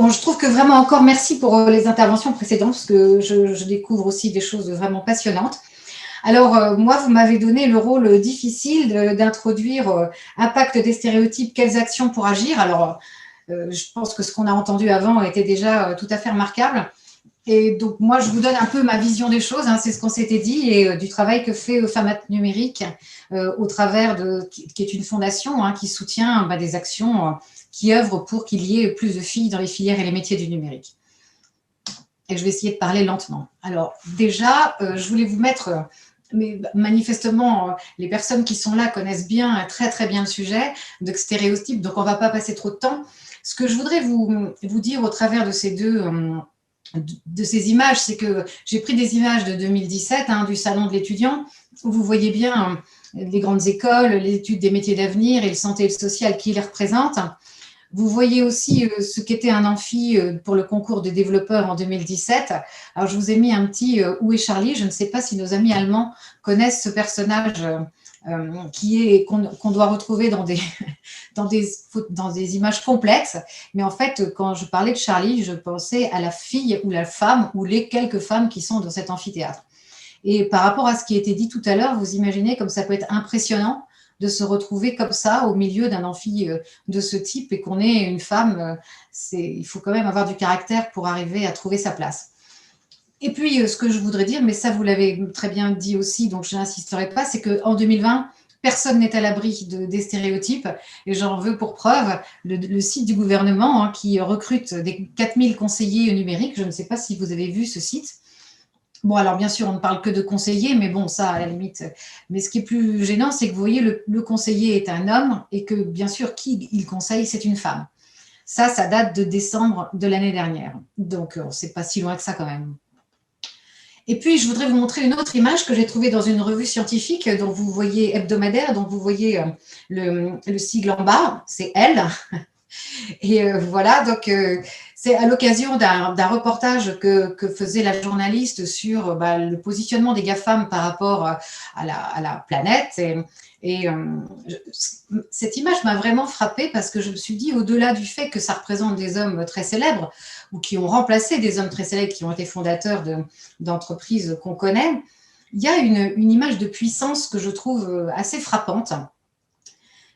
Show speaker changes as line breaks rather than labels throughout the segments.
Bon, je trouve que vraiment encore merci pour les interventions précédentes, parce que je découvre aussi des choses vraiment passionnantes. Alors, moi, vous m'avez donné le rôle difficile d'introduire impact des stéréotypes, quelles actions pour agir. Alors, je pense que ce qu'on a entendu avant était déjà tout à fait remarquable. Et donc, moi, je vous donne un peu ma vision des choses, hein, c'est ce qu'on s'était dit, et du travail que fait Femmes Numérique au travers qui est une fondation hein, qui soutient des actions qui œuvrent pour qu'il y ait plus de filles dans les filières et les métiers du numérique. Et je vais essayer de parler lentement. Alors, déjà, je voulais vous mettre... mais manifestement, les personnes qui sont là connaissent bien, très très bien le sujet de stéréotypes, donc on ne va pas passer trop de temps. Ce que je voudrais vous dire au travers de ces ces images, c'est que j'ai pris des images de 2017 hein, du salon de l'étudiant, où vous voyez bien les grandes écoles, l'étude des métiers d'avenir et le santé et le social qui les représentent. Vous voyez aussi ce qu'était un amphi pour le concours de développeurs en 2017. Alors, je vous ai mis un petit « Où est Charlie ?» Je ne sais pas si nos amis allemands connaissent ce personnage qu'on doit retrouver dans des images complexes. Mais en fait, quand je parlais de Charlie, je pensais à la fille ou la femme ou les quelques femmes qui sont dans cet amphithéâtre. Et par rapport à ce qui a été dit tout à l'heure, vous imaginez comme ça peut être impressionnant de se retrouver comme ça au milieu d'un amphi de ce type et qu'on est une femme, il faut quand même avoir du caractère pour arriver à trouver sa place. Et puis, ce que je voudrais dire, mais ça vous l'avez très bien dit aussi, donc je n'insisterai pas, c'est qu'en 2020, personne n'est à l'abri des stéréotypes. Et j'en veux pour preuve le site du gouvernement hein, qui recrute des 4000 conseillers numériques. Je ne sais pas si vous avez vu ce site. Bon, alors bien sûr, on ne parle que de conseiller, mais bon, ça, à la limite. Mais ce qui est plus gênant, c'est que vous voyez, le conseiller est un homme et que, bien sûr, qui il conseille, c'est une femme. Ça date de décembre de l'année dernière. Donc, c'est pas si loin que ça quand même. Et puis, je voudrais vous montrer une autre image que j'ai trouvée dans une revue scientifique dont vous voyez hebdomadaire, dont vous voyez le sigle en bas, c'est Elle. Et voilà, donc c'est à l'occasion d'un reportage que faisait la journaliste sur le positionnement des GAFAM par rapport à la planète. Cette image m'a vraiment frappée parce que je me suis dit, au-delà du fait que ça représente des hommes très célèbres ou qui ont remplacé des hommes très célèbres qui ont été fondateurs d'entreprises qu'on connaît, il y a une image de puissance que je trouve assez frappante.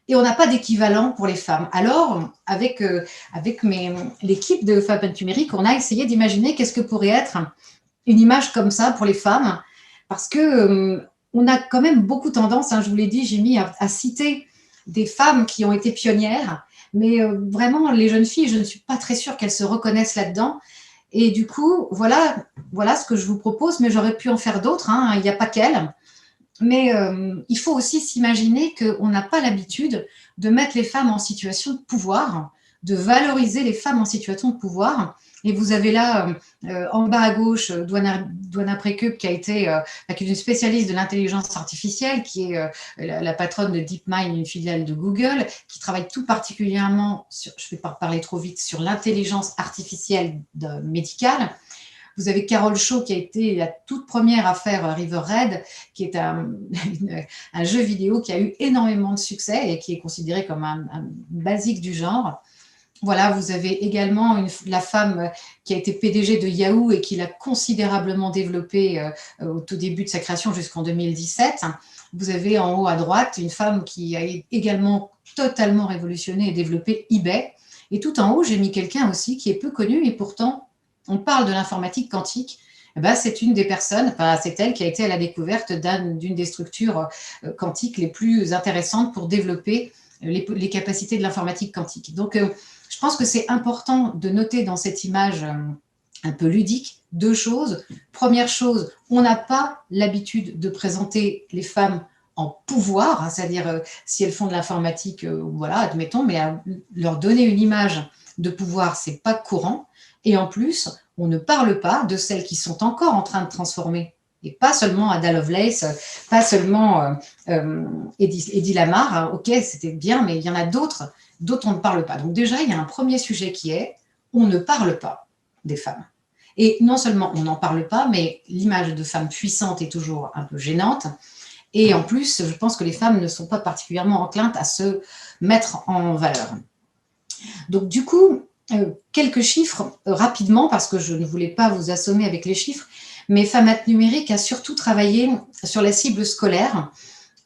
Et on n'a pas d'équivalent pour les femmes. Alors, avec l'équipe de Femmes Numérique, on a essayé d'imaginer qu'est-ce que pourrait être une image comme ça pour les femmes, parce que on a quand même beaucoup tendance, hein, je vous l'ai dit, j'ai mis à citer des femmes qui ont été pionnières, mais vraiment, les jeunes filles, je ne suis pas très sûre qu'elles se reconnaissent là-dedans. Et du coup, voilà ce que je vous propose, mais j'aurais pu en faire d'autres, hein, il n'y a pas qu'elles. Mais il faut aussi s'imaginer qu'on n'a pas l'habitude de mettre les femmes en situation de pouvoir, de valoriser les femmes en situation de pouvoir. Et vous avez là, en bas à gauche, Douana Prekeup, qui est une spécialiste de l'intelligence artificielle, qui est la patronne de DeepMind, une filiale de Google, qui travaille tout particulièrement, je ne vais pas parler trop vite, sur l'intelligence artificielle médicale. Vous avez Carole Shaw qui a été la toute première à faire River Red, qui est un jeu vidéo qui a eu énormément de succès et qui est considéré comme un basique du genre. Voilà, vous avez également la femme qui a été PDG de Yahoo et qui l'a considérablement développé au tout début de sa création jusqu'en 2017. Vous avez en haut à droite une femme qui a également totalement révolutionné et développé eBay. Et tout en haut, j'ai mis quelqu'un aussi qui est peu connu et pourtant on parle de l'informatique quantique, c'est une des personnes, c'est elle qui a été à la découverte d'une des structures quantiques les plus intéressantes pour développer les capacités de l'informatique quantique. Donc, je pense que c'est important de noter dans cette image un peu ludique deux choses. Première chose, on n'a pas l'habitude de présenter les femmes en pouvoir, hein, c'est-à-dire si elles font de l'informatique, voilà, admettons, mais leur donner une image de pouvoir, c'est pas courant. Et en plus, on ne parle pas de celles qui sont encore en train de transformer. Et pas seulement Ada Lovelace, pas seulement Eddie Lamar. Hein, ok, c'était bien, mais il y en a d'autres dont on ne parle pas. Donc déjà, il y a un premier sujet qui est on ne parle pas des femmes. Et non seulement on n'en parle pas, mais l'image de femme puissante est toujours un peu gênante. Et en plus, je pense que les femmes ne sont pas particulièrement enclines à se mettre en valeur. Donc du coup, quelques chiffres rapidement, parce que je ne voulais pas vous assommer avec les chiffres, mais FAMAT Numérique a surtout travaillé sur la cible scolaire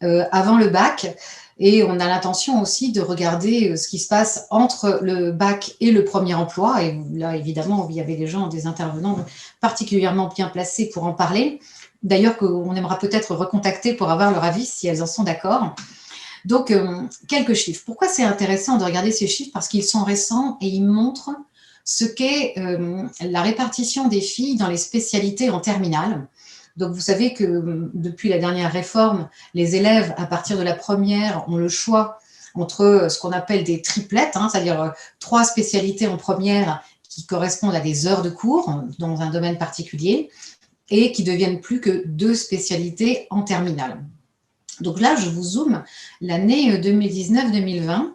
avant le bac. Et on a l'intention aussi de regarder ce qui se passe entre le bac et le premier emploi. Et là, évidemment, il y avait des intervenants particulièrement bien placés pour en parler. D'ailleurs, qu'on aimera peut-être recontacter pour avoir leur avis si elles en sont d'accord. Donc, quelques chiffres. Pourquoi c'est intéressant de regarder ces chiffres? Parce qu'ils sont récents et ils montrent ce qu'est la répartition des filles dans les spécialités en terminale. Donc, vous savez que depuis la dernière réforme, les élèves, à partir de la première, ont le choix entre ce qu'on appelle des triplettes, c'est-à-dire 3 spécialités en première qui correspondent à des heures de cours dans un domaine particulier et qui deviennent plus que 2 spécialités en terminale. Donc là, je vous zoome l'année 2019-2020,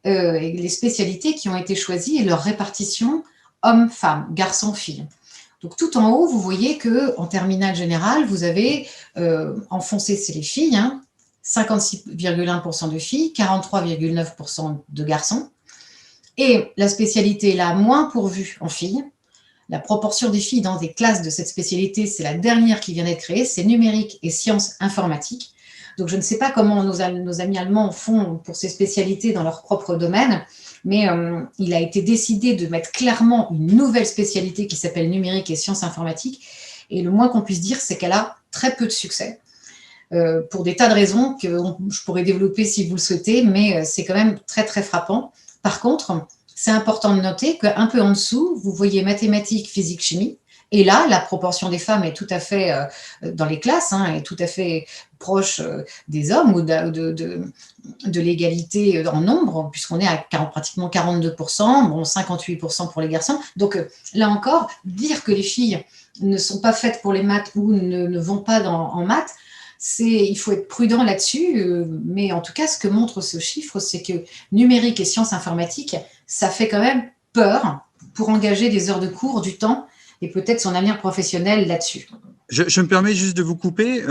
les spécialités qui ont été choisies et leur répartition hommes-femmes, garçons-filles. Donc tout en haut, vous voyez qu'en terminale générale, vous avez enfoncé, c'est les filles, 56,1% de filles, 43,9% de garçons. Et la spécialité la moins pourvue en filles, la proportion des filles dans des classes de cette spécialité, c'est la dernière qui vient d'être créée, c'est numérique et sciences informatiques. Donc je ne sais pas comment nos amis allemands font pour ces spécialités dans leur propre domaine, mais il a été décidé de mettre clairement une nouvelle spécialité qui s'appelle numérique et sciences informatiques. Et le moins qu'on puisse dire, c'est qu'elle a très peu de succès, pour des tas de raisons que je pourrais développer si vous le souhaitez, mais c'est quand même très, très frappant. Par contre, c'est important de noter qu'un peu en dessous, vous voyez mathématiques, physique, chimie. Et là, la proportion des femmes est tout à fait, dans les classes, est tout à fait proche des hommes ou de l'égalité en nombre, puisqu'on est à pratiquement 42%, bon, 58% pour les garçons. Donc là encore, dire que les filles ne sont pas faites pour les maths ou ne vont pas en maths, il faut être prudent là-dessus, mais en tout cas, ce que montre ce chiffre, c'est que numérique et sciences informatiques, ça fait quand même peur pour engager des heures de cours, du temps, et peut-être son avenir professionnel là-dessus.
Je me permets juste de vous couper.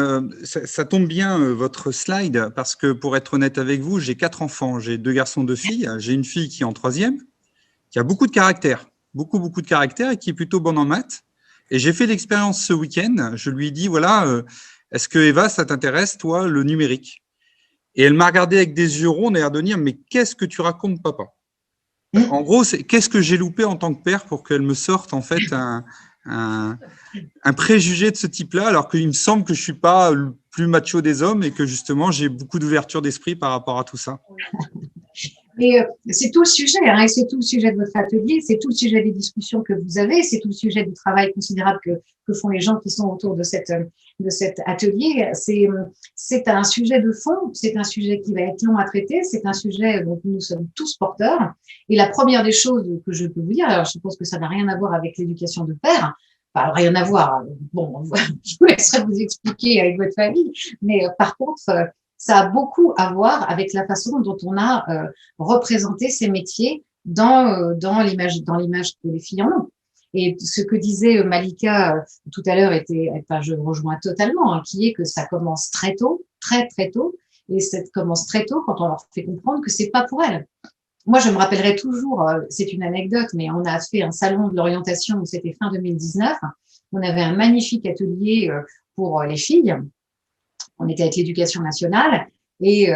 Ça tombe bien, votre slide, parce que pour être honnête avec vous, j'ai 4 enfants. J'ai 2 garçons, 2 filles. J'ai une fille qui est en 3e, qui a beaucoup de caractère, beaucoup de caractère et qui est plutôt bonne en maths. Et j'ai fait l'expérience ce week-end. Je lui ai dit, voilà, est-ce que Eva, ça t'intéresse, toi, le numérique? Et elle m'a regardé avec des yeux ronds et l'air de dire, mais qu'est-ce que tu racontes, papa? En gros, qu'est-ce que j'ai loupé en tant que père pour qu'elle me sorte en fait un préjugé de ce type-là, alors qu'il me semble que je suis pas le plus macho des hommes et que justement j'ai beaucoup d'ouverture d'esprit par rapport à tout ça.
Mais c'est tout le sujet, et c'est tout le sujet de votre atelier, c'est tout le sujet des discussions que vous avez, c'est tout le sujet du travail considérable que font les gens qui sont autour de cet atelier. C'est un sujet de fond, c'est un sujet qui va être long à traiter, c'est un sujet dont nous sommes tous porteurs. Et la première des choses que je peux vous dire, alors je pense que ça n'a rien à voir avec l'éducation de père, enfin, rien à voir, bon, je vous laisserai vous expliquer avec votre famille, mais par contre, ça a beaucoup à voir avec la façon dont on a représenté ces métiers dans l'image que les filles en ont. Et ce que disait Malika tout à l'heure je rejoins totalement, qui est que ça commence très tôt, très très tôt, et ça commence très tôt quand on leur fait comprendre que c'est pas pour elles. Moi, je me rappellerai toujours, c'est une anecdote, mais on a fait un salon de l'orientation où c'était fin 2019. On avait un magnifique atelier pour les filles. On était avec l'éducation nationale et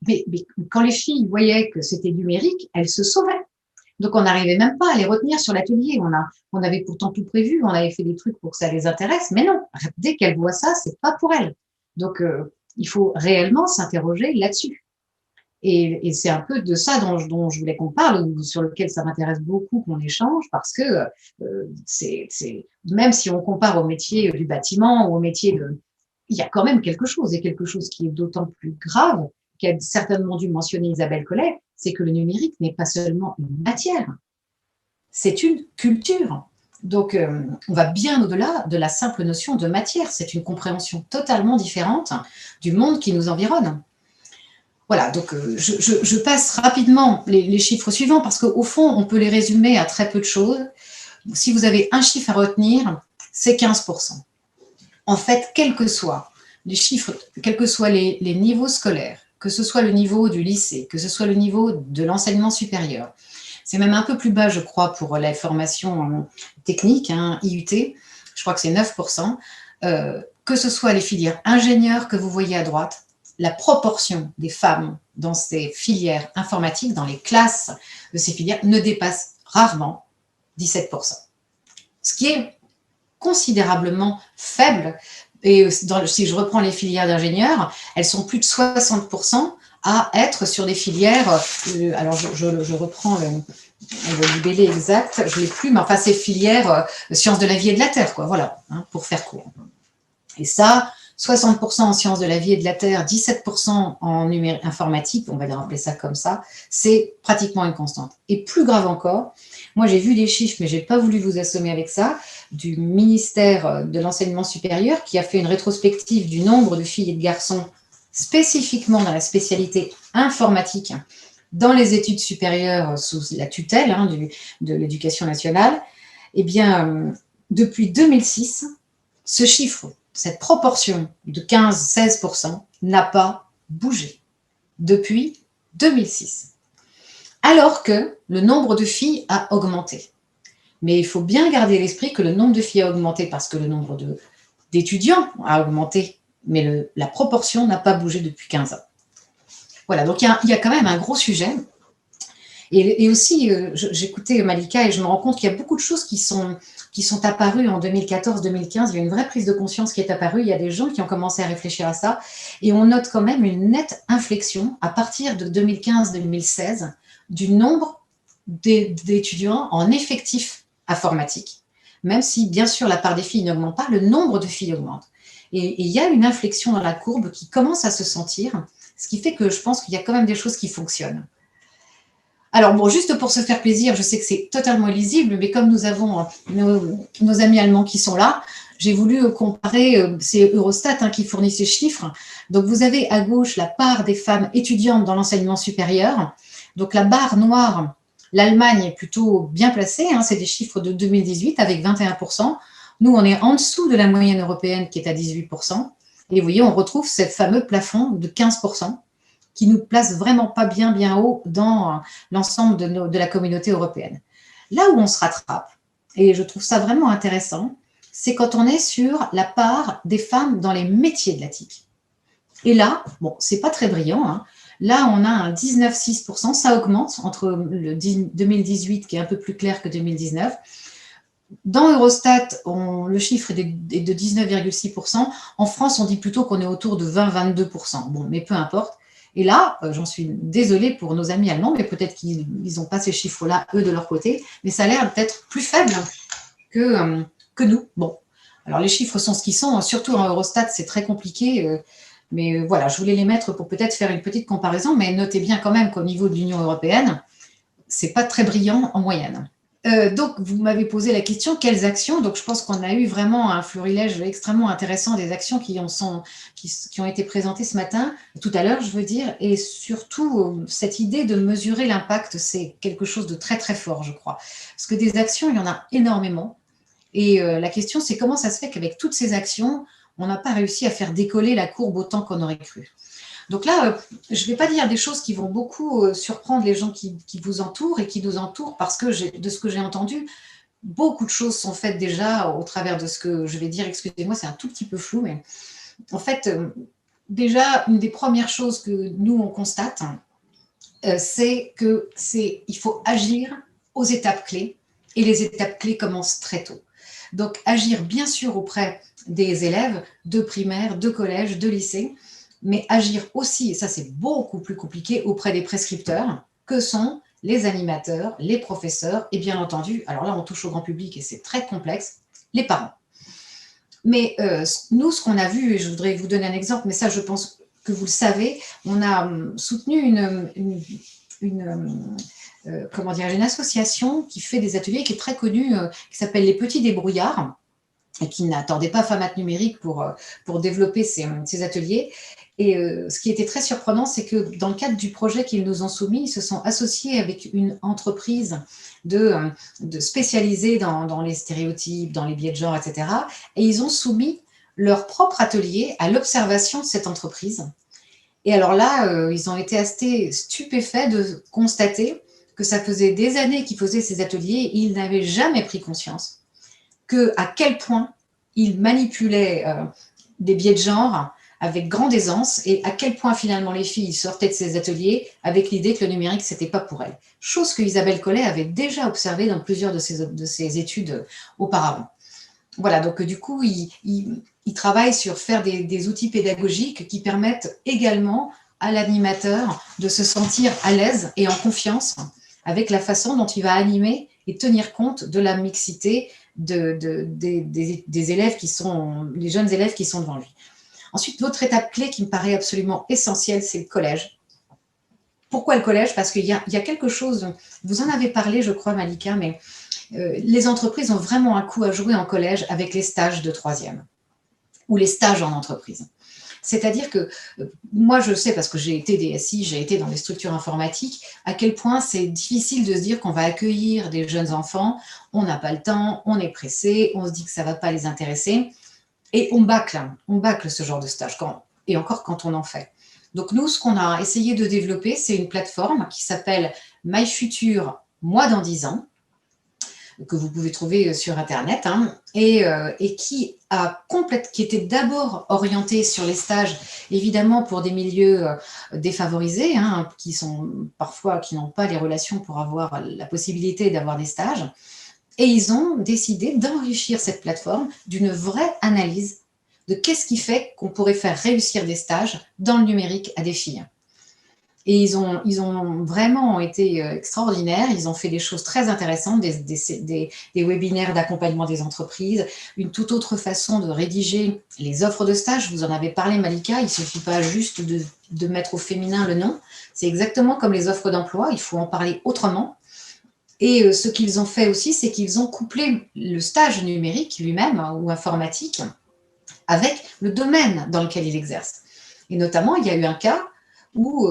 mais quand les filles voyaient que c'était numérique, elles se sauvaient. Donc on n'arrivait même pas à les retenir sur l'atelier. On avait pourtant tout prévu, on avait fait des trucs pour que ça les intéresse, mais non. Dès qu'elles voient ça, c'est pas pour elles. Donc il faut réellement s'interroger là-dessus. Et c'est un peu de ça dont je voulais qu'on parle, ou sur lequel ça m'intéresse beaucoup qu'on échange, parce que même si on compare au métier du bâtiment ou au métier il y a quand même quelque chose, et quelque chose qui est d'autant plus grave, qu'a certainement dû mentionner Isabelle Collet, c'est que le numérique n'est pas seulement une matière, c'est une culture. Donc, on va bien au-delà de la simple notion de matière. C'est une compréhension totalement différente du monde qui nous environne. Voilà, donc je passe rapidement les chiffres suivants parce qu'au fond, on peut les résumer à très peu de choses. Si vous avez un chiffre à retenir, c'est 15%. En fait, quels que soient les chiffres, quels que soient les niveaux scolaires, que ce soit le niveau du lycée, que ce soit le niveau de l'enseignement supérieur, C'est même un peu plus bas, je crois, pour la formation technique, hein, IUT. Je crois que c'est 9%. Que ce soit les filières ingénieurs que vous voyez à droite, la proportion des femmes dans ces filières informatiques, dans les classes de ces filières, ne dépasse rarement 17%. Ce qui est considérablement faible. Et si je reprends les filières d'ingénieurs, elles sont plus de 60% à être sur des filières, alors je reprends le libellé exact, je ne l'ai plus, mais enfin c'est filières sciences de la vie et de la terre, quoi, voilà, hein, pour faire court. Et ça, 60% en sciences de la vie et de la terre, 17% en informatique, on va appeler ça comme ça, c'est pratiquement une constante. Et plus grave encore, moi j'ai vu des chiffres, mais je n'ai pas voulu vous assommer avec ça, du ministère de l'enseignement supérieur qui a fait une rétrospective du nombre de filles et de garçons spécifiquement dans la spécialité informatique dans les études supérieures sous la tutelle de l'éducation nationale. Eh bien, depuis 2006, ce chiffre, cette proportion de 15-16% n'a pas bougé depuis 2006. Alors que le nombre de filles a augmenté. Mais il faut bien garder à l'esprit que le nombre de filles a augmenté parce que le nombre d'étudiants a augmenté, mais la proportion n'a pas bougé depuis 15 ans. Voilà, donc il y a quand même un gros sujet. Et aussi, j'écoutais Malika et je me rends compte qu'il y a beaucoup de choses qui sont apparues en 2014-2015. Il y a une vraie prise de conscience qui est apparue. Il y a des gens qui ont commencé à réfléchir à ça. Et on note quand même une nette inflexion à partir de 2015-2016 du nombre d'étudiants en effectif informatique. Même si, bien sûr, la part des filles n'augmente pas, le nombre de filles augmente. Et il y a une inflexion dans la courbe qui commence à se sentir, ce qui fait que je pense qu'il y a quand même des choses qui fonctionnent. Alors bon, juste pour se faire plaisir, je sais que c'est totalement illisible, mais comme nous avons nos amis allemands qui sont là, j'ai voulu comparer, c'est Eurostat qui fournit ces chiffres. Donc vous avez à gauche la part des femmes étudiantes dans l'enseignement supérieur. Donc la barre noire, l'Allemagne est plutôt bien placée, c'est des chiffres de 2018 avec 21%. Nous, on est en dessous de la moyenne européenne qui est à 18%. Et vous voyez, on retrouve ce fameux plafond de 15%. Qui nous place vraiment pas bien haut dans l'ensemble de la communauté européenne. Là où on se rattrape, et je trouve ça vraiment intéressant, c'est quand on est sur la part des femmes dans les métiers de la TIC. Et là, bon, c'est pas très brillant, Là, on a un 19,6%, ça augmente entre le 2018 qui est un peu plus clair que 2019. Dans Eurostat, le chiffre est de 19,6%. En France, on dit plutôt qu'on est autour de 20-22%. Bon, mais peu importe. Et là, j'en suis désolée pour nos amis allemands, mais peut-être qu'ils n'ont pas ces chiffres-là, eux, de leur côté, mais ça a l'air d'être plus faible que nous. Bon, alors les chiffres sont ce qu'ils sont, surtout en Eurostat, c'est très compliqué, mais voilà, je voulais les mettre pour peut-être faire une petite comparaison, mais notez bien quand même qu'au niveau de l'Union européenne, c'est pas très brillant en moyenne. Donc, vous m'avez posé la question, quelles actions? Donc, je pense qu'on a eu vraiment un florilège extrêmement intéressant des actions qui ont été présentées ce matin, tout à l'heure, je veux dire, et surtout, cette idée de mesurer l'impact, c'est quelque chose de très, très fort, je crois. Parce que des actions, il y en a énormément. Et la question, c'est comment ça se fait qu'avec toutes ces actions, on n'a pas réussi à faire décoller la courbe autant qu'on aurait cru. Donc là, je ne vais pas dire des choses qui vont beaucoup surprendre les gens qui vous entourent et qui nous entourent parce que de ce que j'ai entendu, beaucoup de choses sont faites déjà au travers de ce que je vais dire. Excusez-moi, c'est un tout petit peu flou, mais en fait, déjà, une des premières choses que nous, on constate, c'est qu'il faut agir aux étapes clés et les étapes clés commencent très tôt. Donc, agir bien sûr auprès des élèves de primaire, de collège, de lycée, mais agir aussi, et ça c'est beaucoup plus compliqué, auprès des prescripteurs, que sont les animateurs, les professeurs, et bien entendu, alors là on touche au grand public et c'est très complexe, les parents. Mais nous, ce qu'on a vu, et je voudrais vous donner un exemple, mais ça je pense que vous le savez, on a soutenu une association qui fait des ateliers, qui est très connue, qui s'appelle Les Petits Débrouillards, et qui n'attendait pas FAMAT numérique pour développer ces ateliers. Et ce qui était très surprenant, c'est que dans le cadre du projet qu'ils nous ont soumis, ils se sont associés avec une entreprise de spécialisée dans les stéréotypes, dans les biais de genre, etc. Et ils ont soumis leur propre atelier à l'observation de cette entreprise. Et alors là, ils ont été assez stupéfaits de constater que ça faisait des années qu'il faisait ces ateliers, et il n'avait jamais pris conscience à quel point il manipulait des biais de genre avec grande aisance, et à quel point finalement les filles sortaient de ces ateliers avec l'idée que le numérique, c'était pas pour elles. Chose que Isabelle Collet avait déjà observée dans plusieurs de ses études auparavant. Voilà, donc du coup, il travaille sur faire des outils pédagogiques qui permettent également à l'animateur de se sentir à l'aise et en confiance avec la façon dont il va animer et tenir compte de la mixité des élèves qui sont, les jeunes élèves qui sont devant lui. Ensuite, l'autre étape clé qui me paraît absolument essentielle, c'est le collège. Pourquoi le collège? Parce qu'il y a quelque chose, vous en avez parlé, je crois, Malika, mais les entreprises ont vraiment un coup à jouer en collège avec les stages de troisième ou les stages en entreprise. C'est-à-dire que moi, je sais, parce que j'ai été DSI, j'ai été dans les structures informatiques, à quel point c'est difficile de se dire qu'on va accueillir des jeunes enfants, on n'a pas le temps, on est pressé, on se dit que ça ne va pas les intéresser, et on bâcle ce genre de stage, et encore quand on en fait. Donc nous, ce qu'on a essayé de développer, c'est une plateforme qui s'appelle My Future, moi dans 10 ans, que vous pouvez trouver sur Internet, hein, et qui était d'abord orientée sur les stages, évidemment pour des milieux défavorisés, hein, qui n'ont pas les relations pour avoir la possibilité d'avoir des stages. Et ils ont décidé d'enrichir cette plateforme d'une vraie analyse de qu'est-ce qui fait qu'on pourrait faire réussir des stages dans le numérique à des filles. Et ils ont vraiment été extraordinaires. Ils ont fait des choses très intéressantes, des webinaires d'accompagnement des entreprises, une toute autre façon de rédiger les offres de stage. Vous en avez parlé, Malika. Il ne suffit pas juste de mettre au féminin le nom. C'est exactement comme les offres d'emploi. Il faut en parler autrement. Et ce qu'ils ont fait aussi, c'est qu'ils ont couplé le stage numérique lui-même, hein, ou informatique, avec le domaine dans lequel il exerce. Et notamment, il y a eu un cas où,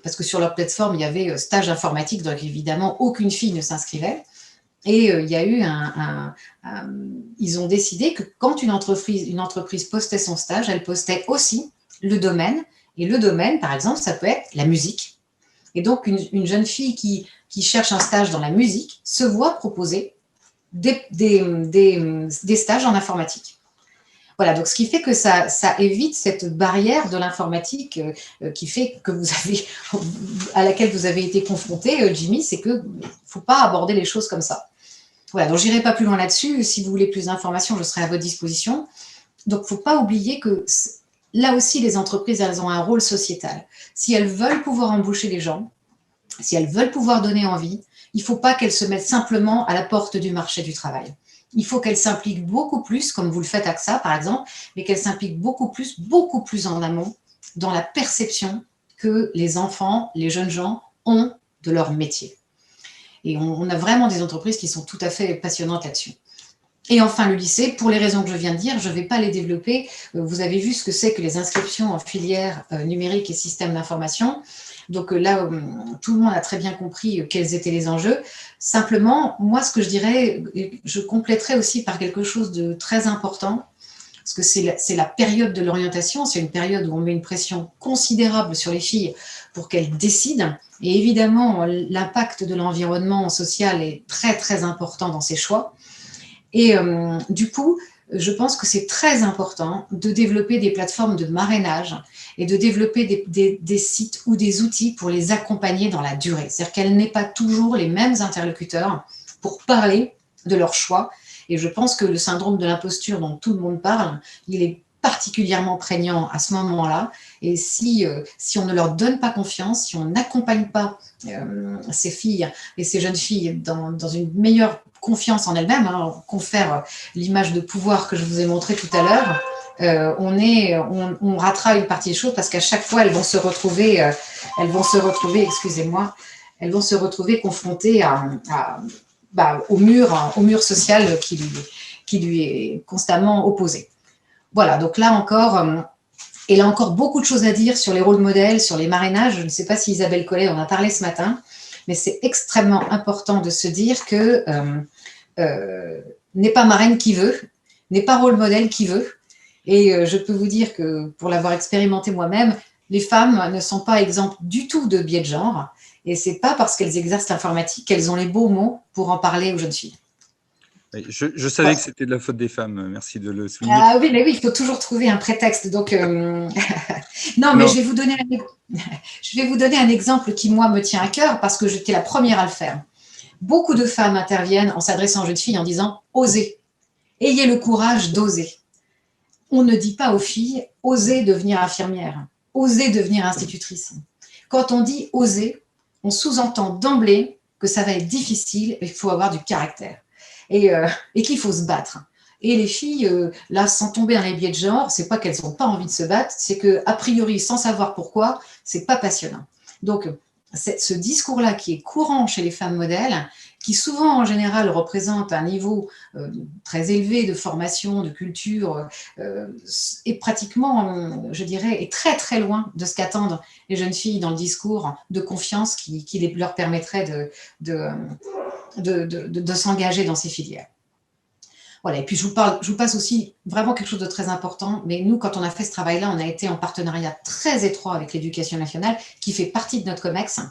parce que sur leur plateforme, il y avait stage informatique, donc évidemment, aucune fille ne s'inscrivait. Et il y a eu ils ont décidé que quand une entreprise postait son stage, elle postait aussi le domaine. Et le domaine, par exemple, ça peut être la musique. Et donc, une jeune fille qui cherche un stage dans la musique se voit proposer des stages en informatique. Voilà, donc ce qui fait que ça évite cette barrière de l'informatique qui fait que à laquelle vous avez été confronté, Jimmy, c'est qu'il ne faut pas aborder les choses comme ça. Voilà, donc je n'irai pas plus loin là-dessus. Si vous voulez plus d'informations, je serai à votre disposition. Donc, il ne faut pas oublier que là aussi, les entreprises, elles ont un rôle sociétal. Si elles veulent pouvoir embaucher les gens, si elles veulent pouvoir donner envie, il ne faut pas qu'elles se mettent simplement à la porte du marché du travail. Il faut qu'elles s'impliquent beaucoup plus, comme vous le faites AXA par exemple, mais qu'elles s'impliquent beaucoup plus en amont dans la perception que les enfants, les jeunes gens ont de leur métier. Et on a vraiment des entreprises qui sont tout à fait passionnantes là-dessus. Et enfin, le lycée, pour les raisons que je viens de dire, je ne vais pas les développer. Vous avez vu ce que c'est que les inscriptions en filière numérique et système d'information. Donc là, tout le monde a très bien compris quels étaient les enjeux. Simplement, moi, ce que je dirais, je compléterais aussi par quelque chose de très important, parce que c'est la période de l'orientation, c'est une période où on met une pression considérable sur les filles pour qu'elles décident. Et évidemment, l'impact de l'environnement social est très, très important dans ces choix. Et du coup, je pense que c'est très important de développer des plateformes de marrainage et de développer des sites ou des outils pour les accompagner dans la durée. C'est-à-dire qu'elles n'aient pas toujours les mêmes interlocuteurs pour parler de leur choix. Et je pense que le syndrome de l'imposture dont tout le monde parle, il est particulièrement prégnant à ce moment-là. Et si on ne leur donne pas confiance, si on n'accompagne pas ces filles et ces jeunes filles dans une meilleure confiance en elles-mêmes, hein, on confère l'image de pouvoir que je vous ai montrée tout à l'heure, on ratera une partie des choses parce qu'à chaque fois, elles vont se retrouver, excusez-moi, elles vont se retrouver confrontées au mur social qui lui est constamment opposé. Voilà, donc là encore, et là encore beaucoup de choses à dire sur les rôles modèles, sur les marrainages. Je ne sais pas si Isabelle Collet en a parlé ce matin, mais c'est extrêmement important de se dire que n'est pas marraine qui veut, n'est pas rôle modèle qui veut. Et je peux vous dire que pour l'avoir expérimenté moi-même, les femmes ne sont pas exemptes du tout de biais de genre. Et ce n'est pas parce qu'elles exercent l'informatique qu'elles ont les beaux mots pour en parler aux jeunes filles.
Je savais que c'était de la faute des femmes, merci de le souligner.
Ah oui, mais oui, il faut toujours trouver un prétexte. Donc, non, mais
Alors,
je vais vous donner un exemple qui, moi, me tient à cœur parce que j'étais la première à le faire. Beaucoup de femmes interviennent en s'adressant aux jeunes filles en disant « osez ». Ayez le courage d'oser. On ne dit pas aux filles « osez devenir infirmière »,« osez devenir institutrice ». Quand on dit « oser », on sous-entend d'emblée que ça va être difficile et qu'il faut avoir du caractère et qu'il faut se battre. Et les filles, là, sans tomber dans les biais de genre, c'est pas qu'elles n'ont pas envie de se battre, c'est qu'a priori, sans savoir pourquoi, c'est pas passionnant. Donc, ce discours-là qui est courant chez les femmes modèles, qui souvent, en général, représente un niveau très élevé de formation, de culture, est pratiquement, je dirais, est très, très loin de ce qu'attendent les jeunes filles dans le discours de confiance qui leur permettrait de s'engager dans ces filières. Voilà, et puis je vous passe aussi vraiment quelque chose de très important, mais nous, quand on a fait ce travail-là, on a été en partenariat très étroit avec l'Éducation nationale, qui fait partie de notre COMEX,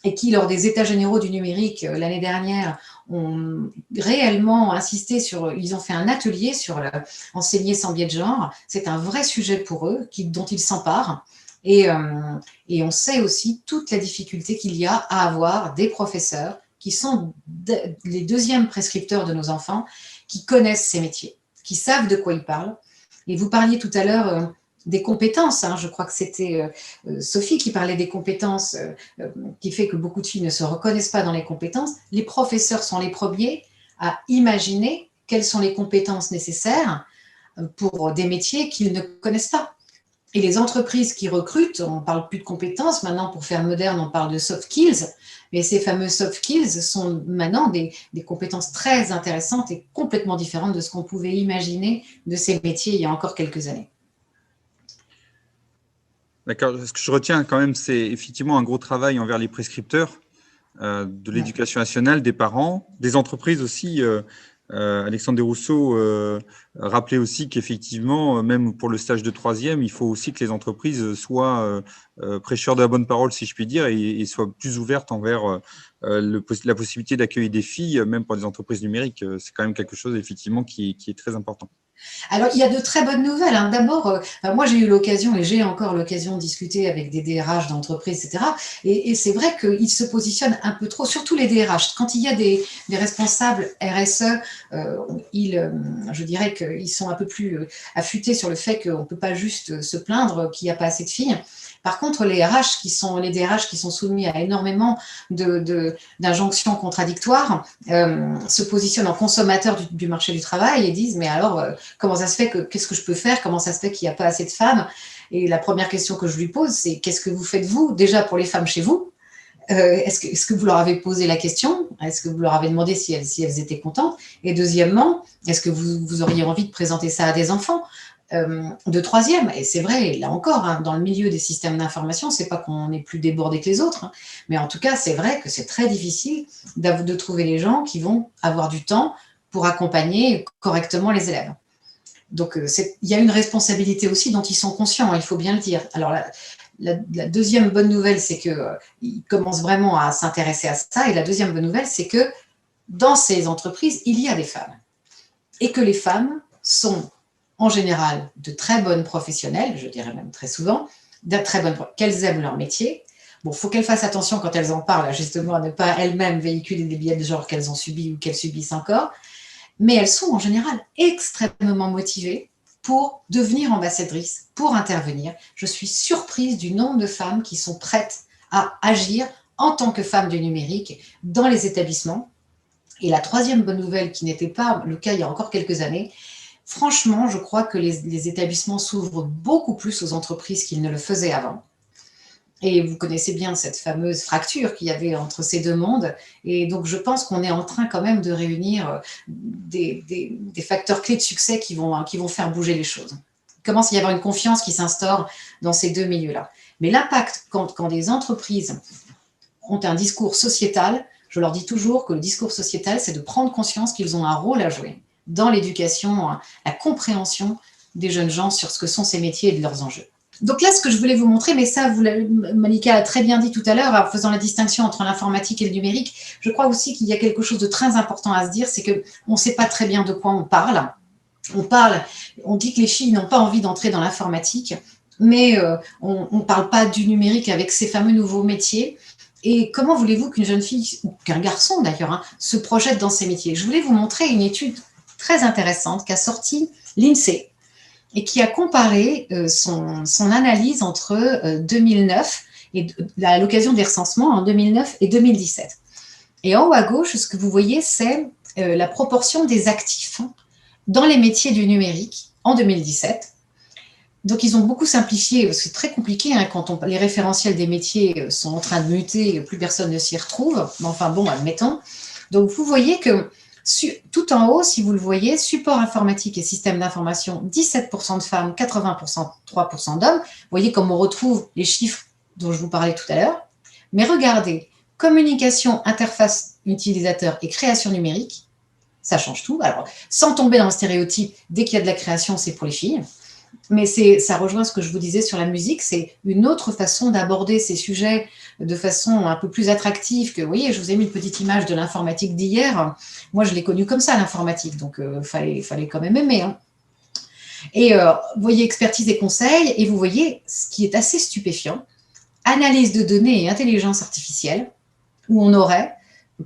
et qui, lors des États généraux du numérique l'année dernière, ont réellement insisté sur, ils ont fait un atelier sur enseigner sans biais de genre. C'est un vrai sujet pour eux, dont ils s'emparent. Et on sait aussi toute la difficulté qu'il y a à avoir des professeurs qui sont les deuxièmes prescripteurs de nos enfants, qui connaissent ces métiers, qui savent de quoi ils parlent. Et vous parliez tout à l'heure des compétences, hein, je crois que c'était Sophie qui parlait des compétences, qui fait que beaucoup de filles ne se reconnaissent pas dans les compétences. Les professeurs sont les premiers à imaginer quelles sont les compétences nécessaires pour des métiers qu'ils ne connaissent pas. Et les entreprises qui recrutent, on ne parle plus de compétences, maintenant pour faire moderne, on parle de soft skills, mais ces fameux soft skills sont maintenant des compétences très intéressantes et complètement différentes de ce qu'on pouvait imaginer de ces métiers il y a encore quelques années.
D'accord, ce que je retiens quand même, c'est effectivement un gros travail envers les prescripteurs de l'Éducation nationale, des parents, des entreprises aussi. Alexandre Desrousseaux rappelait aussi qu'effectivement, même pour le stage de troisième, il faut aussi que les entreprises soient prêcheurs de la bonne parole, si je puis dire, et soient plus ouvertes envers la possibilité d'accueillir des filles, même pour des entreprises numériques. C'est quand même quelque chose, effectivement, qui est très important.
Alors, il y a de très bonnes nouvelles. Hein. D'abord, moi, j'ai eu l'occasion et j'ai encore l'occasion de discuter avec des DRH d'entreprises, etc. Et c'est vrai qu'ils se positionnent un peu trop, surtout les DRH. Quand il y a des responsables RSE, je dirais qu'ils sont un peu plus affûtés sur le fait qu'on ne peut pas juste se plaindre qu'il n'y a pas assez de filles. Par contre, les DRH qui sont soumis à énormément d'injonctions contradictoires se positionnent en consommateurs du marché du travail et disent mais alors comment ça se fait qu'est-ce que je peux faire, comment ça se fait qu'il n'y a pas assez de femmes. Et la première question que je lui pose, c'est qu'est-ce que vous faites vous déjà pour les femmes chez vous? Est-ce que vous leur avez posé la question? Est-ce que vous leur avez demandé si elles étaient contentes? Et deuxièmement, est-ce que vous auriez envie de présenter ça à des enfants de troisième? Et c'est vrai, là encore, hein, dans le milieu des systèmes d'information, c'est pas qu'on est plus débordé que les autres, hein, mais en tout cas, c'est vrai que c'est très difficile de trouver les gens qui vont avoir du temps pour accompagner correctement les élèves. Donc, il y a une responsabilité aussi dont ils sont conscients, il faut bien le dire. Alors, la deuxième bonne nouvelle, c'est qu'ils commencent vraiment à s'intéresser à ça. Et la deuxième bonne nouvelle, c'est que dans ces entreprises, il y a des femmes. Et que les femmes sont, en général, de très bonnes professionnelles, je dirais même très souvent, qu'elles aiment leur métier. Bon, il faut qu'elles fassent attention quand elles en parlent, justement, à ne pas elles-mêmes véhiculer des biais de genre qu'elles ont subis ou qu'elles subissent encore. Mais elles sont en général extrêmement motivées pour devenir ambassadrices, pour intervenir. Je suis surprise du nombre de femmes qui sont prêtes à agir en tant que femmes du numérique dans les établissements. Et la troisième bonne nouvelle, qui n'était pas le cas il y a encore quelques années, franchement, je crois que les établissements s'ouvrent beaucoup plus aux entreprises qu'ils ne le faisaient avant. Et vous connaissez bien cette fameuse fracture qu'il y avait entre ces deux mondes. Et donc, je pense qu'on est en train quand même de réunir des facteurs clés de succès qui vont faire bouger les choses. Il commence à y avoir une confiance qui s'instaure dans ces deux milieux-là. Mais l'impact, quand des entreprises ont un discours sociétal, je leur dis toujours que le discours sociétal, c'est de prendre conscience qu'ils ont un rôle à jouer dans l'éducation, la compréhension des jeunes gens sur ce que sont ces métiers et de leurs enjeux. Donc là, ce que je voulais vous montrer, mais ça, Malika a très bien dit tout à l'heure, en faisant la distinction entre l'informatique et le numérique, je crois aussi qu'il y a quelque chose de très important à se dire, c'est qu'on ne sait pas très bien de quoi on parle. On dit que les filles n'ont pas envie d'entrer dans l'informatique, mais on ne parle pas du numérique avec ces fameux nouveaux métiers. Et comment voulez-vous qu'une jeune fille, ou qu'un garçon d'ailleurs, hein, se projette dans ces métiers? Je voulais vous montrer une étude très intéressante qu'a sortie l'INSEE et qui a comparé son analyse entre 2009 et à l'occasion des recensements en 2009 et 2017. Et en haut à gauche, ce que vous voyez, c'est la proportion des actifs dans les métiers du numérique en 2017. Donc, ils ont beaucoup simplifié, c'est très compliqué hein, quand les référentiels des métiers sont en train de muter, plus personne ne s'y retrouve. Mais enfin bon, admettons. Donc, vous voyez que tout en haut, si vous le voyez, support informatique et système d'information, 17% de femmes, 83% d'hommes. Vous voyez comme on retrouve les chiffres dont je vous parlais tout à l'heure. Mais regardez, communication, interface utilisateur et création numérique, ça change tout. Alors, sans tomber dans le stéréotype, dès qu'il y a de la création, c'est pour les filles. Mais ça rejoint ce que je vous disais sur la musique, c'est une autre façon d'aborder ces sujets de façon un peu plus attractive que, vous voyez, je vous ai mis une petite image de l'informatique d'hier. Moi, je l'ai connue comme ça, l'informatique, donc fallait quand même aimer. Hein. Et vous voyez expertise et conseil, et vous voyez ce qui est assez stupéfiant, analyse de données et intelligence artificielle, où on aurait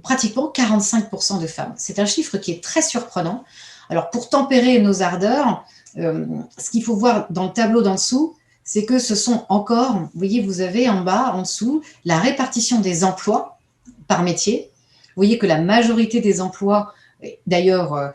pratiquement 45% de femmes. C'est un chiffre qui est très surprenant. Alors, pour tempérer nos ardeurs, ce qu'il faut voir dans le tableau d'en dessous, c'est que ce sont encore, vous voyez, vous avez en bas, en dessous, la répartition des emplois par métier. Vous voyez que la majorité des emplois, d'ailleurs,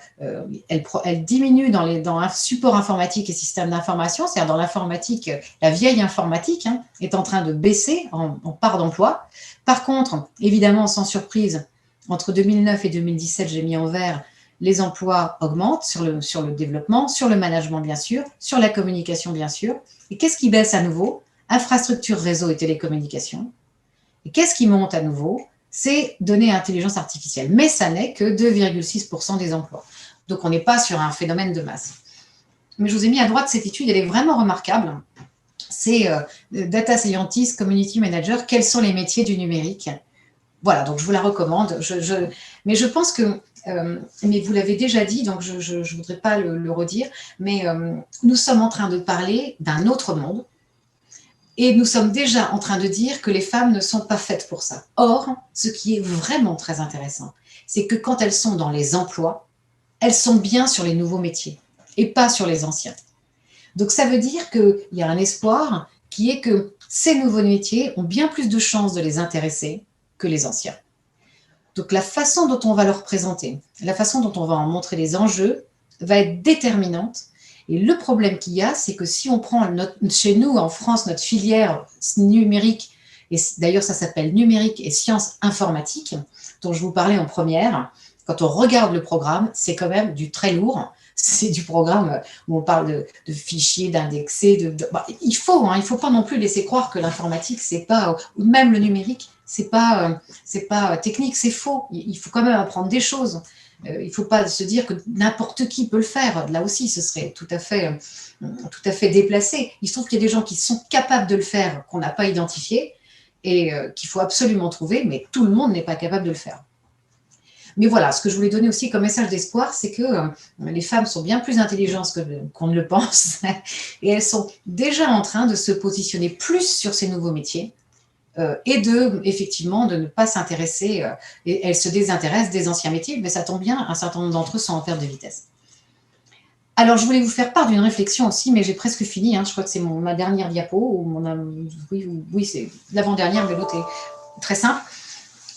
elle diminue dans un support informatique et système d'information, c'est-à-dire dans l'informatique, la vieille informatique hein, est en train de baisser en part d'emploi. Par contre, évidemment, sans surprise, entre 2009 et 2017, j'ai mis en vert, les emplois augmentent sur le développement, sur le management bien sûr, sur la communication bien sûr. Et qu'est-ce qui baisse à nouveau? Infrastructure, réseau et télécommunications. Et qu'est-ce qui monte à nouveau? C'est données et intelligence artificielle. Mais ça n'est que 2,6% des emplois. Donc on n'est pas sur un phénomène de masse. Mais je vous ai mis à droite cette étude, elle est vraiment remarquable. C'est Data Scientist, Community Manager, quels sont les métiers du numérique? Voilà, donc je vous la recommande. Mais je pense que mais vous l'avez déjà dit, donc je ne voudrais pas le redire, mais nous sommes en train de parler d'un autre monde et nous sommes déjà en train de dire que les femmes ne sont pas faites pour ça. Or, ce qui est vraiment très intéressant, c'est que quand elles sont dans les emplois, elles sont bien sur les nouveaux métiers et pas sur les anciens. Donc ça veut dire qu'il y a un espoir qui est que ces nouveaux métiers ont bien plus de chances de les intéresser que les anciens. Donc la façon dont on va leur présenter, la façon dont on va en montrer les enjeux va être déterminante. Et le problème qu'il y a, c'est que si on prend chez nous en France notre filière numérique, et d'ailleurs ça s'appelle numérique et sciences informatiques, dont je vous parlais en première, quand on regarde le programme, c'est quand même du très lourd. C'est du programme où on parle de fichiers, d'indexés. Il faut pas non plus laisser croire que l'informatique, c'est pas, ou même le numérique, c'est pas technique, c'est faux. Il faut quand même apprendre des choses. Il ne faut pas se dire que n'importe qui peut le faire. Là aussi, ce serait tout à fait déplacé. Il se trouve qu'il y a des gens qui sont capables de le faire, qu'on n'a pas identifié, et qu'il faut absolument trouver, mais tout le monde n'est pas capable de le faire. Mais voilà, ce que je voulais donner aussi comme message d'espoir, c'est que les femmes sont bien plus intelligentes qu'on ne le pense et elles sont déjà en train de se positionner plus sur ces nouveaux métiers et effectivement de ne pas s'intéresser, et elles se désintéressent des anciens métiers, mais ça tombe bien, un certain nombre d'entre eux sont en perte de vitesse. Alors, je voulais vous faire part d'une réflexion aussi, mais j'ai presque fini, je crois que c'est ma dernière diapo, oui c'est l'avant-dernière, mais l'autre est très simple.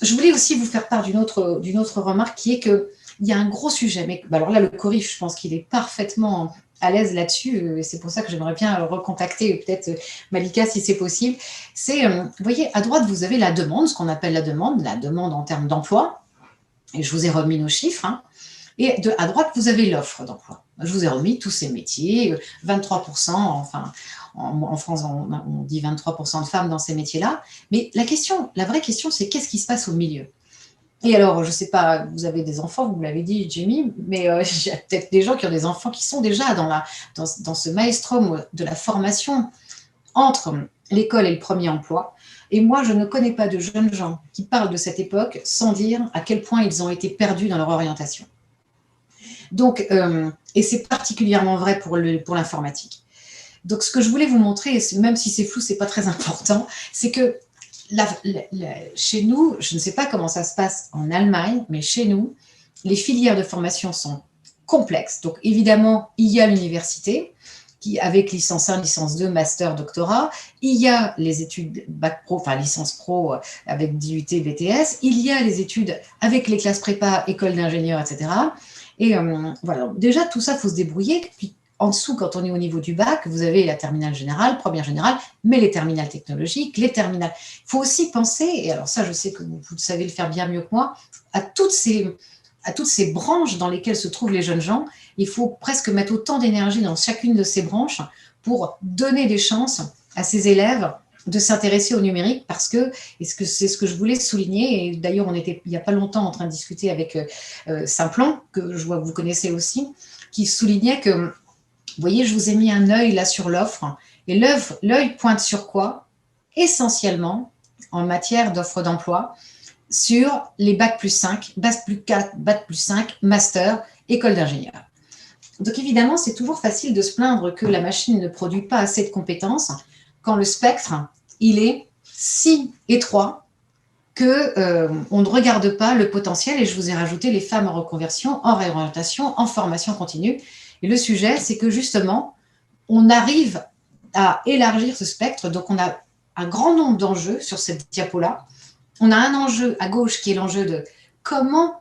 Je voulais aussi vous faire part d'une autre remarque qui est qu'il y a un gros sujet. Mais alors là, le Corif, je pense qu'il est parfaitement à l'aise là-dessus. Et c'est pour ça que j'aimerais bien recontacter peut-être Malika si c'est possible. C'est, vous voyez, à droite, vous avez la demande, ce qu'on appelle la demande en termes d'emploi. Et je vous ai remis nos chiffres. Et à droite, vous avez l'offre d'emploi. Je vous ai remis tous ces métiers, 23%, enfin, en France, on dit 23% de femmes dans ces métiers-là. Mais la vraie question, c'est qu'est-ce qui se passe au milieu? Et alors, je ne sais pas, vous avez des enfants, vous me l'avez dit, Jamie, mais il y a peut-être des gens qui ont des enfants qui sont déjà dans ce maelstrom de la formation entre l'école et le premier emploi. Et moi, je ne connais pas de jeunes gens qui parlent de cette époque sans dire à quel point ils ont été perdus dans leur orientation. Donc, et c'est particulièrement vrai pour l'informatique. Donc, ce que je voulais vous montrer, même si c'est flou, c'est pas très important, c'est que chez nous, je ne sais pas comment ça se passe en Allemagne, mais chez nous, les filières de formation sont complexes. Donc, évidemment, il y a l'université, avec licence 1, licence 2, master, doctorat. Il y a les études bac pro, enfin licence pro avec DUT, BTS. Il y a les études avec les classes prépa, école d'ingénieur, etc. Et voilà, déjà, tout ça, il faut se débrouiller. Puis, en dessous, quand on est au niveau du bac, vous avez la terminale générale, première générale, mais les terminales technologiques, les terminales. Il faut aussi penser, et alors ça, je sais que vous savez le faire bien mieux que moi, à toutes ces branches dans lesquelles se trouvent les jeunes gens. Il faut presque mettre autant d'énergie dans chacune de ces branches pour donner des chances à ces élèves de s'intéresser au numérique parce que, et c'est ce que je voulais souligner, et d'ailleurs on était il n'y a pas longtemps en train de discuter avec Simplon, que je vois que vous connaissez aussi, qui soulignait que, vous voyez, je vous ai mis un œil là sur l'offre, et l'œil pointe sur quoi? Essentiellement, en matière d'offre d'emploi, sur les bac plus 5, bac plus 4, bac plus 5, master, école d'ingénieur. Donc évidemment, c'est toujours facile de se plaindre que la machine ne produit pas assez de compétences quand le spectre, il est si étroit qu'on ne regarde pas le potentiel. Et je vous ai rajouté les femmes en reconversion, en réorientation, en formation continue. Et le sujet, c'est que justement, on arrive à élargir ce spectre. Donc on a un grand nombre d'enjeux sur cette diapo-là. On a un enjeu à gauche qui est l'enjeu de comment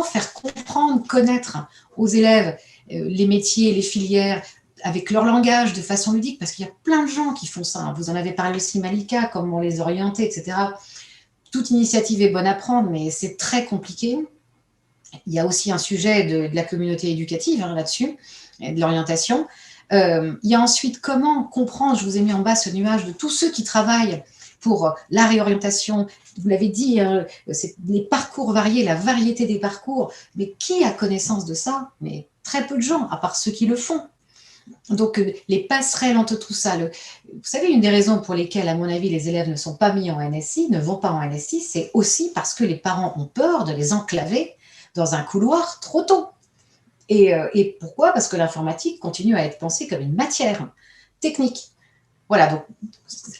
faire comprendre, connaître aux élèves les métiers, les filières, avec leur langage, de façon ludique, parce qu'il y a plein de gens qui font ça. Vous en avez parlé aussi, Malika, comment les orienter, etc. Toute initiative est bonne à prendre, mais c'est très compliqué. Il y a aussi un sujet de la communauté éducative là-dessus, de l'orientation. Il y a ensuite comment comprendre, je vous ai mis en bas ce nuage de tous ceux qui travaillent pour la réorientation, vous l'avez dit, c'est les parcours variés, la variété des parcours, mais qui a connaissance de ça? Mais très peu de gens, à part ceux qui le font. Donc, les passerelles entre tout ça. Vous savez, une des raisons pour lesquelles, à mon avis, les élèves ne sont pas mis en NSI, ne vont pas en NSI, c'est aussi parce que les parents ont peur de les enclaver dans un couloir trop tôt. Et pourquoi? Parce que l'informatique continue à être pensée comme une matière technique. Voilà, donc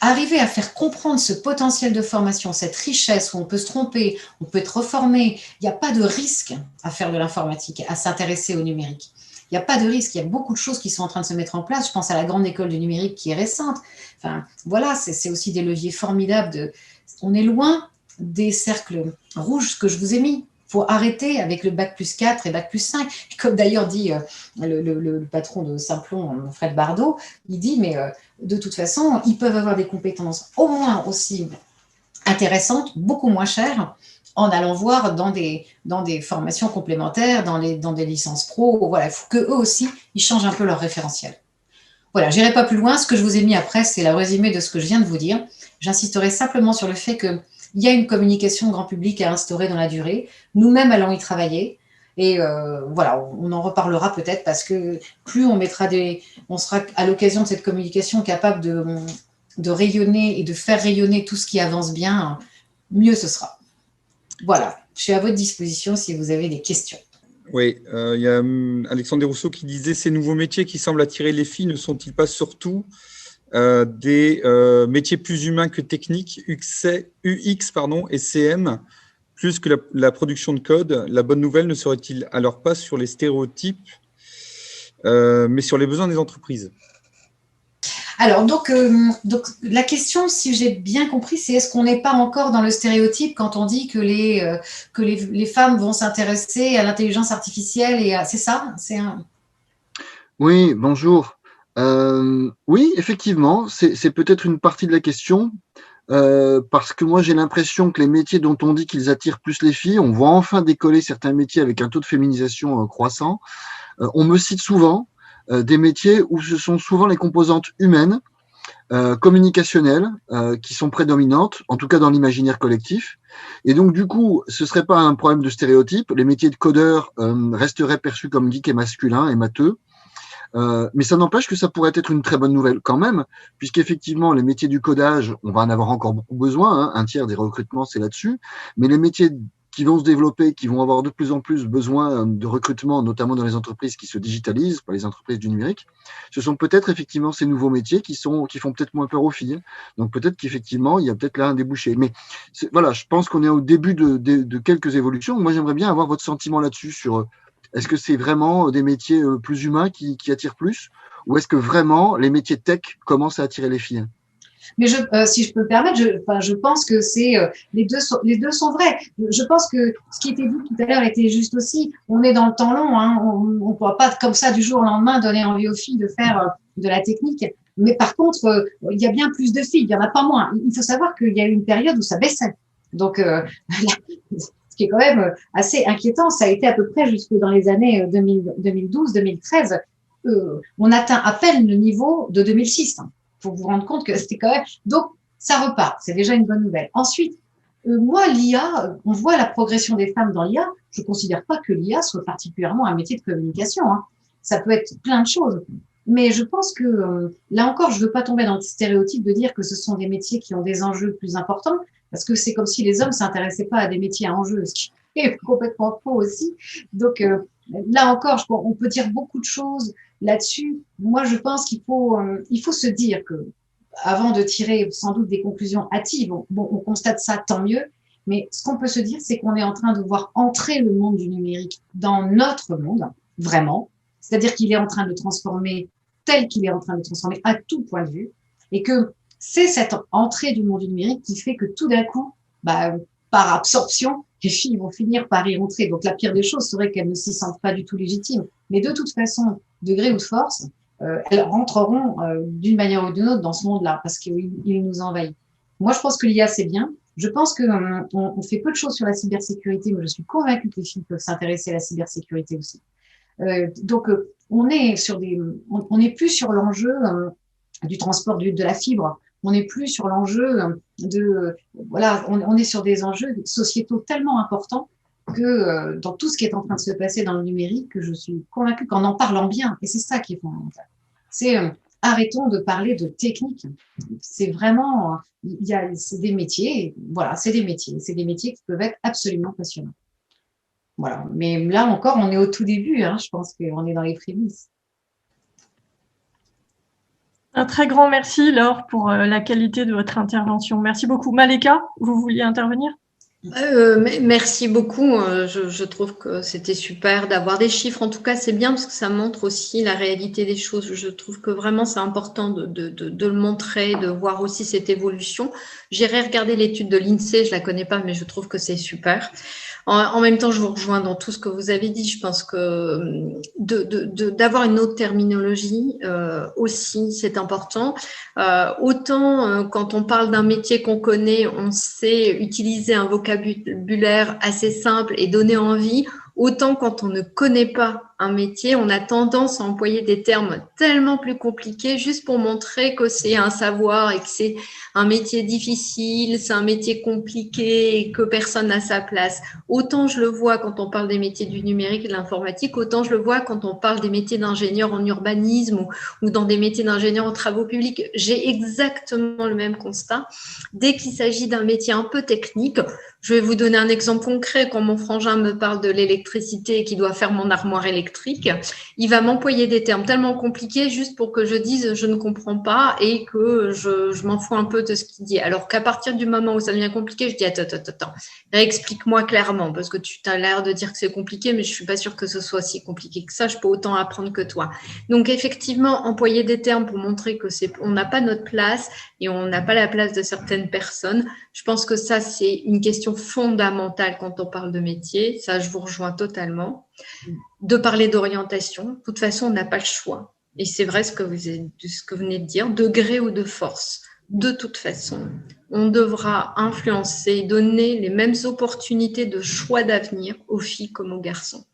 arriver à faire comprendre ce potentiel de formation, cette richesse où on peut se tromper, on peut être reformé, il n'y a pas de risque à faire de l'informatique, à s'intéresser au numérique. Il n'y a pas de risque, il y a beaucoup de choses qui sont en train de se mettre en place. Je pense à la grande école du numérique qui est récente. Enfin, voilà, c'est aussi des leviers formidables. On est loin des cercles rouges que je vous ai mis. Il faut arrêter avec le bac plus 4 et bac plus 5. Comme d'ailleurs dit le patron de Simplon, Fred Bardot, il dit, mais de toute façon, ils peuvent avoir des compétences au moins aussi intéressantes, beaucoup moins chères, en allant voir dans des formations complémentaires, dans des licences pro. Voilà, il faut qu'eux aussi, ils changent un peu leur référentiel. Voilà, je n'irai pas plus loin. Ce que je vous ai mis après, c'est le résumé de ce que je viens de vous dire. J'insisterai simplement sur le fait qu'il y a une communication grand public à instaurer dans la durée. Nous-mêmes allons y travailler. Et voilà, on en reparlera peut-être parce que plus on sera à l'occasion de cette communication capable de rayonner et de faire rayonner tout ce qui avance bien, mieux ce sera. Voilà, je suis à votre disposition si vous avez des questions.
Oui, il y a Alexandre Desrousseaux qui disait « Ces nouveaux métiers qui semblent attirer les filles ne sont-ils pas surtout des métiers plus humains que techniques, UX et CM, plus que la production de code? La bonne nouvelle ne serait-il alors pas sur les stéréotypes, mais sur les besoins des entreprises ?»
Alors, donc, la question, si j'ai bien compris, c'est est-ce qu'on n'est pas encore dans le stéréotype quand on dit que les femmes vont s'intéresser à l'intelligence artificielle c'est ça?
Oui, bonjour. Oui, effectivement, c'est peut-être une partie de la question, parce que moi j'ai l'impression que les métiers dont on dit qu'ils attirent plus les filles, on voit enfin décoller certains métiers avec un taux de féminisation croissant. On me cite souvent des métiers où ce sont souvent les composantes humaines, communicationnelles, qui sont prédominantes, en tout cas dans l'imaginaire collectif. Et donc du coup, ce serait pas un problème de stéréotype. Les métiers de codeur resteraient perçus comme geeks et masculins et matheux. Mais ça n'empêche que ça pourrait être une très bonne nouvelle quand même, puisqu'effectivement, les métiers du codage, on va en avoir encore beaucoup besoin, hein, un tiers des recrutements, c'est là-dessus, mais les métiers qui vont se développer, qui vont avoir de plus en plus besoin de recrutement, notamment dans les entreprises qui se digitalisent, pas les entreprises du numérique, ce sont peut-être effectivement ces nouveaux métiers qui font peut-être moins peur aux filles. Donc peut-être qu'effectivement, il y a peut-être là un débouché. Mais voilà, je pense qu'on est au début de quelques évolutions. Moi, j'aimerais bien avoir votre sentiment là-dessus sur est-ce que c'est vraiment des métiers plus humains qui attirent plus, ou est-ce que vraiment les métiers tech commencent à attirer les filles?
Mais si je peux me permettre, je pense que les deux sont vrais. Je pense que ce qui était dit tout à l'heure était juste aussi. On est dans le temps long, hein, on ne pourra pas comme ça du jour au lendemain donner envie aux filles de faire de la technique. Mais par contre, il y a bien plus de filles, il y en a pas moins. Il faut savoir qu'il y a eu une période où ça baissait. Donc, ce qui est quand même assez inquiétant, ça a été à peu près jusque dans les années 2012-2013. On atteint à peine le niveau de 2006. Faut vous rendre compte que c'était quand même… Donc, ça repart. C'est déjà une bonne nouvelle. Ensuite, moi, l'IA, on voit la progression des femmes dans l'IA. Je ne considère pas que l'IA soit particulièrement un métier de communication, hein. Ça peut être plein de choses. Mais je pense que, là encore, je ne veux pas tomber dans le stéréotype de dire que ce sont des métiers qui ont des enjeux plus importants, parce que c'est comme si les hommes ne s'intéressaient pas à des métiers à enjeux, ce qui est complètement faux aussi. Donc, là encore, on peut dire beaucoup de choses là-dessus. Moi, je pense qu'il faut se dire que, avant de tirer sans doute des conclusions hâtives, on constate ça, tant mieux. Mais ce qu'on peut se dire, c'est qu'on est en train de voir entrer le monde du numérique dans notre monde, vraiment. C'est-à-dire qu'il est en train de transformer tel qu'il est en train de transformer à tout point de vue. Et que c'est cette entrée du monde du numérique qui fait que tout d'un coup, par absorption, les filles vont finir par y rentrer. Donc, la pire des choses serait qu'elles ne s'y sentent pas du tout légitimes. Mais de toute façon, de gré ou de force, elles rentreront d'une manière ou d'une autre dans ce monde-là parce qu'il nous envahit. Moi, je pense que l'IA, c'est bien. Je pense qu'on fait peu de choses sur la cybersécurité, mais je suis convaincue que les filles peuvent s'intéresser à la cybersécurité aussi. Donc, on n'est plus sur l'enjeu du transport de la fibre. On n'est plus sur l'enjeu on est sur des enjeux sociétaux tellement importants que dans tout ce qui est en train de se passer dans le numérique, que je suis convaincue qu'en en parlant bien, et c'est ça qui est fondamental, c'est arrêtons de parler de technique. C'est vraiment, c'est des métiers, voilà, c'est des métiers qui peuvent être absolument passionnants. Voilà. Mais là encore, on est au tout début, hein, je pense qu'on est dans les prémices.
Un très grand merci, Laure, pour la qualité de votre intervention. Merci beaucoup. Maleka, vous vouliez intervenir ?
Merci beaucoup. Je trouve que c'était super d'avoir des chiffres. En tout cas, c'est bien parce que ça montre aussi la réalité des choses. Je trouve que vraiment, c'est important de le montrer, de voir aussi cette évolution. J'irai regarder l'étude de l'INSEE. Je la connais pas, mais je trouve que c'est super. En même temps, je vous rejoins dans tout ce que vous avez dit. Je pense que d'avoir une autre terminologie aussi, c'est important. Autant quand on parle d'un métier qu'on connaît, on sait utiliser un vocabulaire assez simple et donner envie. Autant quand on ne connaît pas un métier, on a tendance à employer des termes tellement plus compliqués juste pour montrer que c'est un savoir et que c'est un métier difficile, c'est un métier compliqué et que personne n'a sa place. Autant je le vois quand on parle des métiers du numérique et de l'informatique, autant je le vois quand on parle des métiers d'ingénieur en urbanisme ou dans des métiers d'ingénieur en travaux publics. J'ai exactement le même constat. Dès qu'il s'agit d'un métier un peu technique, je vais vous donner un exemple concret. Quand mon frangin me parle de l'électricité et qu'il doit faire mon armoire électrique, il va m'employer des termes tellement compliqués juste pour que je dise je ne comprends pas et que je m'en fous un peu de ce qu'il dit. Alors qu'à partir du moment où ça devient compliqué, je dis attends, explique-moi clairement parce que tu as l'air de dire que c'est compliqué, mais je suis pas sûre que ce soit si compliqué que ça. Je peux autant apprendre que toi. Donc effectivement, employer des termes pour montrer que on n'a pas notre place et on n'a pas la place de certaines personnes. Je pense que ça, c'est une question fondamentale quand on parle de métier. Ça, je vous rejoins totalement. De parler d'orientation. De toute façon, on n'a pas le choix. Et c'est vrai ce que vous venez de dire, de gré ou de force. De toute façon, on devra influencer, donner les mêmes opportunités de choix d'avenir aux filles comme aux garçons.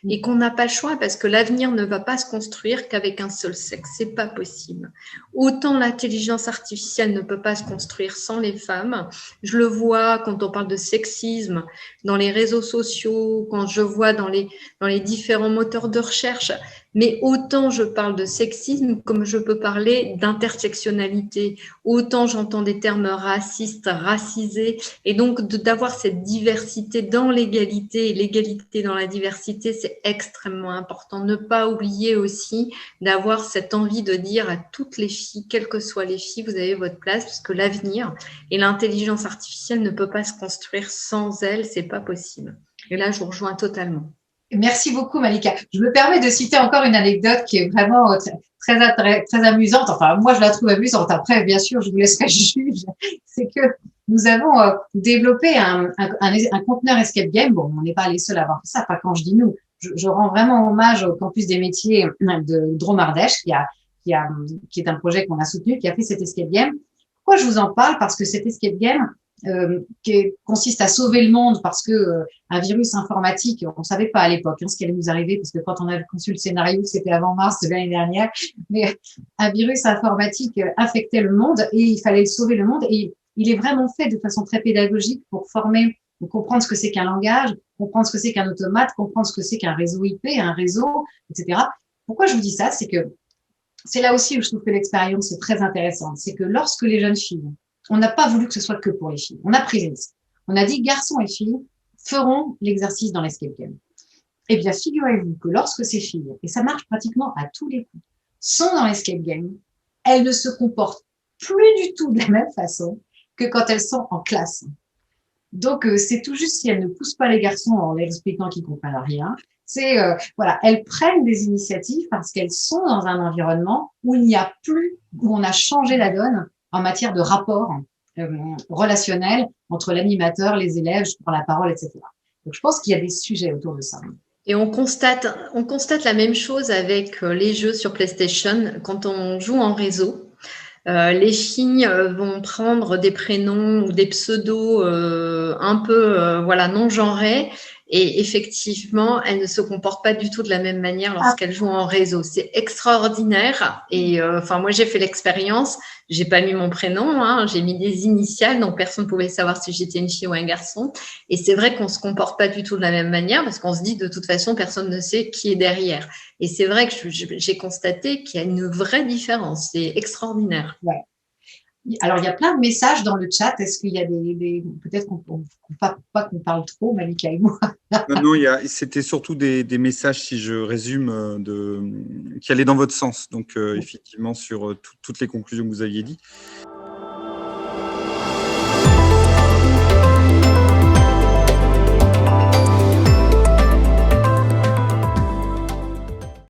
Et qu'on n'a pas le choix parce que l'avenir ne va pas se construire qu'avec un seul sexe. C'est pas possible. Autant l'intelligence artificielle ne peut pas se construire sans les femmes. Je le vois quand on parle de sexisme dans les réseaux sociaux, quand je vois dans les différents moteurs de recherche. Mais autant je parle de sexisme comme je peux parler d'intersectionnalité. Autant j'entends des termes racistes, racisés. Et donc, d'avoir cette diversité dans l'égalité et l'égalité dans la diversité, c'est extrêmement important. Ne pas oublier aussi d'avoir cette envie de dire à toutes les filles, quelles que soient les filles, vous avez votre place, parce que l'avenir et l'intelligence artificielle ne peut pas se construire sans elle, c'est pas possible. Et là, je vous rejoins totalement.
Merci beaucoup, Malika. Je me permets de citer encore une anecdote qui est vraiment très amusante. Enfin, moi, je la trouve amusante. Après, bien sûr, je vous laisserai juge. C'est que nous avons développé un conteneur escape game. Bon, on n'est pas les seuls à avoir fait ça. Enfin, quand je dis nous, je rends vraiment hommage au campus des métiers de Dromardèche, qui est un projet qu'on a soutenu, qui a fait cet escape game. Pourquoi je vous en parle? Parce que cet escape game, qui consiste à sauver le monde parce que un virus informatique, on savait pas à l'époque ce qui allait nous arriver, parce que quand on a conçu le scénario, c'était avant mars de l'année dernière, mais un virus informatique affectait le monde et il fallait sauver le monde, et il est vraiment fait de façon très pédagogique pour former, pour comprendre ce que c'est qu'un langage, comprendre ce que c'est qu'un automate, comprendre ce que c'est qu'un réseau IP, un réseau, etc. Pourquoi je vous dis ça? C'est que c'est là aussi où je trouve que l'expérience est très intéressante. C'est que lorsque les jeunes filles, on n'a pas voulu que ce soit que pour les filles. On a pris les risques. On a dit garçons et filles feront l'exercice dans l'escape game. Eh bien, figurez-vous que lorsque ces filles, et ça marche pratiquement à tous les coups, sont dans l'escape game, elles ne se comportent plus du tout de la même façon que quand elles sont en classe. Donc, c'est tout juste si elles ne poussent pas les garçons en leur expliquant qu'ils comprennent rien. C'est, voilà, elles prennent des initiatives parce qu'elles sont dans un environnement où il n'y a plus, où on a changé la donne en matière de rapport relationnel entre l'animateur, les élèves, je prends la parole, etc. Donc, je pense qu'il y a des sujets autour de ça.
Et on constate la même chose avec les jeux sur PlayStation quand on joue en réseau. Les filles vont prendre des prénoms ou des pseudos un peu non genrés, et effectivement, elles ne se comportent pas du tout de la même manière lorsqu'elles jouent en réseau. C'est extraordinaire. Et moi, j'ai fait l'expérience. J'ai pas mis mon prénom, j'ai mis des initiales, donc personne ne pouvait savoir si j'étais une fille ou un garçon. Et c'est vrai qu'on se comporte pas du tout de la même manière, parce qu'on se dit de toute façon, personne ne sait qui est derrière. Et c'est vrai que j'ai constaté qu'il y a une vraie différence. C'est extraordinaire.
Ouais. Alors, il y a plein de messages dans le chat. Est-ce qu'il y a peut-être pas qu'on parle trop, Malika et moi?
Non, c'était surtout des messages, si je résume, qui allaient dans votre sens. Donc, effectivement, sur toutes les conclusions que vous aviez dites.